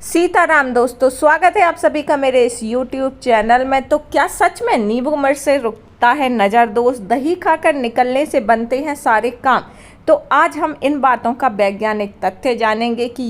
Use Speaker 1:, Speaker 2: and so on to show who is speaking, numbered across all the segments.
Speaker 1: सीताराम दोस्तों, स्वागत है आप सभी का मेरे इस YouTube चैनल में। तो क्या सच में नींबू मिर्च से रुकता है नज़र दोष? दही खाकर निकलने से बनते हैं सारे काम। तो आज हम इन बातों का वैज्ञानिक तथ्य जानेंगे कि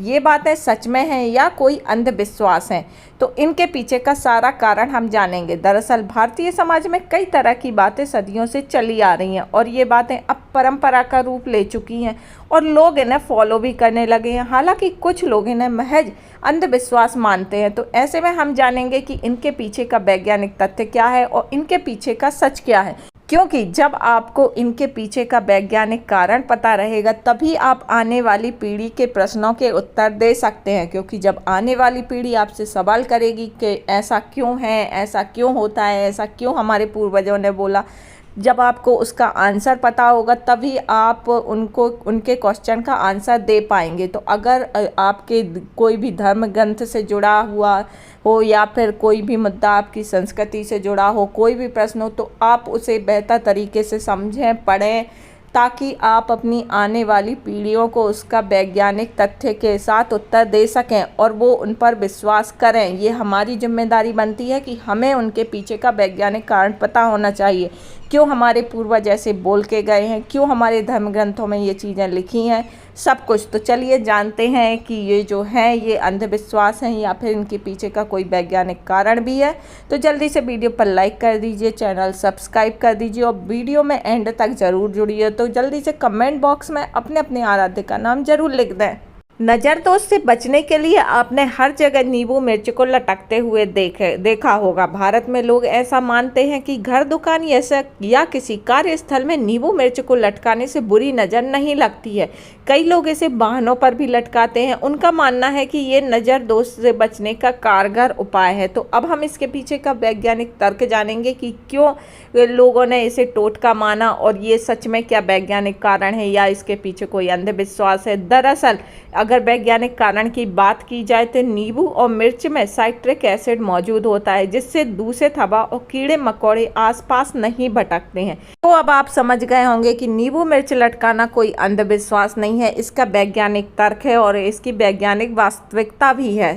Speaker 1: ये बातें सच में हैं या कोई अंधविश्वास हैं। तो इनके पीछे का सारा कारण हम जानेंगे। दरअसल भारतीय समाज में कई तरह की बातें सदियों से चली आ रही हैं और ये बातें अब परंपरा का रूप ले चुकी हैं और लोग इन्हें फॉलो भी करने लगे हैं। हालांकि कुछ लोग इन्हें महज अंधविश्वास मानते हैं। तो ऐसे में हम जानेंगे कि इनके पीछे का वैज्ञानिक तथ्य क्या है और इनके पीछे का सच क्या है। क्योंकि जब आपको इनके पीछे का वैज्ञानिक कारण पता रहेगा तभी आप आने वाली पीढ़ी के प्रश्नों के उत्तर दे सकते हैं। क्योंकि जब आने वाली पीढ़ी आपसे सवाल करेगी कि ऐसा क्यों है, ऐसा क्यों होता है, ऐसा क्यों हमारे पूर्वजों ने बोला, जब आपको उसका आंसर पता होगा तभी आप उनको उनके क्वेश्चन का आंसर दे पाएंगे। तो अगर आपके कोई भी धर्म ग्रंथ से जुड़ा हुआ हो या फिर कोई भी मुद्दा आपकी संस्कृति से जुड़ा हो, कोई भी प्रश्न हो, तो आप उसे बेहतर तरीके से समझें, पढ़ें, ताकि आप अपनी आने वाली पीढ़ियों को उसका वैज्ञानिक तथ्य के साथ उत्तर दे सकें और वो उन पर विश्वास करें। ये हमारी जिम्मेदारी बनती है कि हमें उनके पीछे का वैज्ञानिक कारण पता होना चाहिए। क्यों हमारे पूर्वज ऐसे बोल के गए हैं, क्यों हमारे धर्म ग्रंथों में ये चीज़ें लिखी हैं, सब कुछ। तो चलिए जानते हैं कि ये जो है ये अंधविश्वास हैं या फिर इनके पीछे का कोई वैज्ञानिक कारण भी है। तो जल्दी से वीडियो पर लाइक कर दीजिए, चैनल सब्सक्राइब कर दीजिए और वीडियो में एंड तक ज़रूर जुड़िए। तो जल्दी से कमेंट बॉक्स में अपने अपने आराध्य का नाम जरूर लिख दें। नज़र दोष से बचने के लिए आपने हर जगह नींबू मिर्च को लटकते हुए देखा होगा। भारत में लोग ऐसा मानते हैं कि घर, दुकान या किसी कार्यस्थल में नींबू मिर्च को लटकाने से बुरी नज़र नहीं लगती है। कई लोग इसे वाहनों पर भी लटकाते हैं। उनका मानना है कि ये नज़र दोष से बचने का कारगर उपाय है। तो अब हम इसके पीछे का वैज्ञानिक तर्क जानेंगे कि क्यों लोगों ने इसे टोटका माना और ये सच में क्या वैज्ञानिक कारण है या इसके पीछे कोई अंधविश्वास है। दरअसल अगर वैज्ञानिक कारण की बात की जाए तो नींबू और मिर्च में साइट्रिक एसिड मौजूद होता है, जिससे दूषित हवा और कीड़े मकोड़े आसपास नहीं भटकते हैं। तो अब आप समझ गए होंगे कि नींबू मिर्च लटकाना कोई अंधविश्वास नहीं है, इसका वैज्ञानिक तर्क है और इसकी वैज्ञानिक वास्तविकता भी है।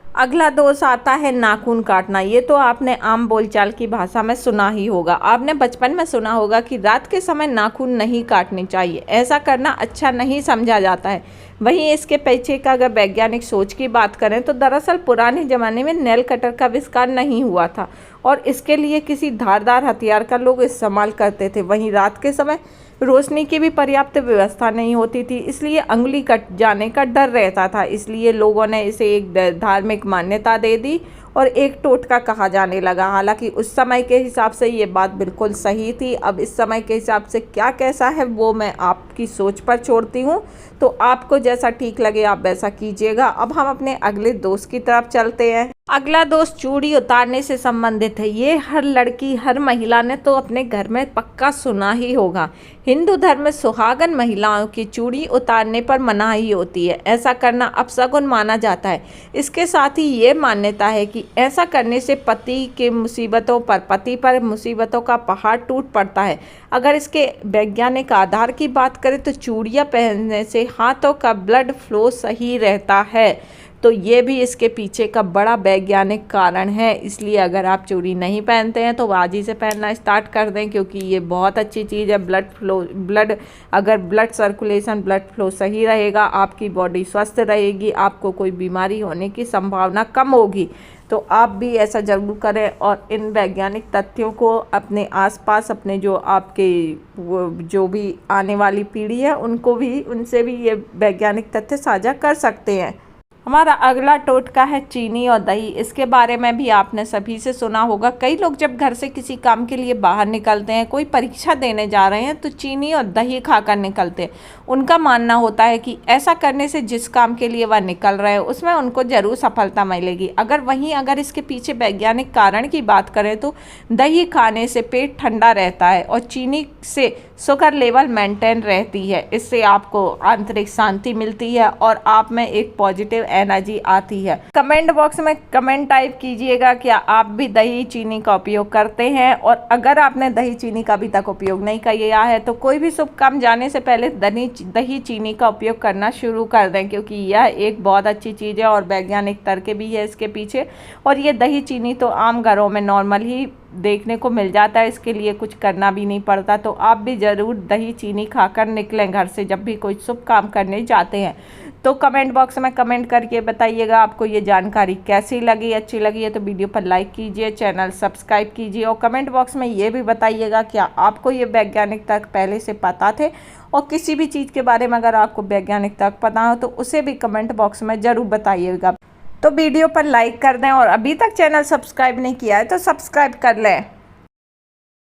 Speaker 1: अगला दोष आता है नाखून काटना। ये तो आपने आम बोलचाल की भाषा में सुना ही होगा। आपने बचपन में सुना होगा कि रात के समय नाखून नहीं काटने चाहिए, ऐसा करना अच्छा नहीं समझा जाता है। वहीं इसके पीछे का अगर वैज्ञानिक सोच की बात करें तो दरअसल पुराने ज़माने में नेल कटर का आविष्कार नहीं हुआ था और इसके लिए किसी धारदार हथियार का लोग इस्तेमाल करते थे। वहीं रात के समय रोशनी की भी पर्याप्त व्यवस्था नहीं होती थी, इसलिए अंगुली कट जाने का डर रहता था। इसलिए लोगों ने इसे एक धार्मिक मान्यता दे दी और एक टोटका कहा जाने लगा। हालांकि उस समय के हिसाब से ये बात बिल्कुल सही थी। अब इस समय के हिसाब से क्या कैसा है वो मैं आपकी सोच पर छोड़ती हूँ। तो आपको जैसा ठीक लगे आप वैसा कीजिएगा। अब हम अपने अगले दोष की तरफ चलते हैं। अगला दोष चूड़ी उतारने से संबंधित है। ये हर लड़की, हर महिला ने तो अपने घर में पक्का सुना ही होगा। हिंदू धर्म में सुहागन महिलाओं की चूड़ी उतारने पर मनाही होती है। ऐसा करना अपशगुन माना जाता है। इसके साथ ही ये मान्यता है कि ऐसा करने से पति पर मुसीबतों का पहाड़ टूट पड़ता है। अगर इसके वैज्ञानिक आधार की बात करें तो चूड़ियाँ पहनने से हाथों का ब्लड फ्लो सही रहता है। तो ये भी इसके पीछे का बड़ा वैज्ञानिक कारण है। इसलिए अगर आप चूड़ी नहीं पहनते हैं तो आज ही से पहनना स्टार्ट कर दें, क्योंकि ये बहुत अच्छी चीज़ है। अगर ब्लड सर्कुलेशन, ब्लड फ्लो सही रहेगा, आपकी बॉडी स्वस्थ रहेगी, आपको कोई बीमारी होने की संभावना कम होगी। तो आप भी ऐसा ज़रूर करें और इन वैज्ञानिक तथ्यों को अपने आसपास, अपने जो भी आने वाली पीढ़ी है उनसे भी ये वैज्ञानिक तथ्य साझा कर सकते हैं। हमारा अगला टोटका है चीनी और दही। इसके बारे में भी आपने सभी से सुना होगा। कई लोग जब घर से किसी काम के लिए बाहर निकलते हैं, कोई परीक्षा देने जा रहे हैं, तो चीनी और दही खाकर निकलते हैं। उनका मानना होता है कि ऐसा करने से जिस काम के लिए वह निकल रहे हैं उसमें उनको ज़रूर सफलता मिलेगी। अगर इसके पीछे वैज्ञानिक कारण की बात करें तो दही खाने से पेट ठंडा रहता है और चीनी से शुगर लेवल मेंटेन रहती है। इससे आपको आंतरिक शांति मिलती है और आप में एक पॉजिटिव एनर्जी आती है। कमेंट बॉक्स में कमेंट टाइप कीजिएगा क्या आप भी दही चीनी का उपयोग करते हैं, और अगर आपने दही चीनी का अभी तक उपयोग नहीं किया है तो कोई भी शुभ काम जाने से पहले दही चीनी का उपयोग करना शुरू कर दें, क्योंकि यह एक बहुत अच्छी चीज़ है और वैज्ञानिक तर्क भी है इसके पीछे। और ये दही चीनी तो आम घरों में नॉर्मल ही देखने को मिल जाता है, इसके लिए कुछ करना भी नहीं पड़ता। तो आप भी ज़रूर दही चीनी खाकर निकलें घर से जब भी कोई शुभ काम करने जाते हैं। तो कमेंट बॉक्स में कमेंट करके बताइएगा आपको ये जानकारी कैसी लगी। अच्छी लगी है तो वीडियो पर लाइक कीजिए, चैनल सब्सक्राइब कीजिए, और कमेंट बॉक्स में ये भी बताइएगा क्या आपको ये वैज्ञानिक तर्क पहले से पता थे। और किसी भी चीज़ के बारे में अगर आपको वैज्ञानिक तर्क पता हो तो उसे भी कमेंट बॉक्स में ज़रूर बताइएगा। तो वीडियो पर लाइक कर दें, और अभी तक चैनल सब्सक्राइब नहीं किया है तो सब्सक्राइब कर लें।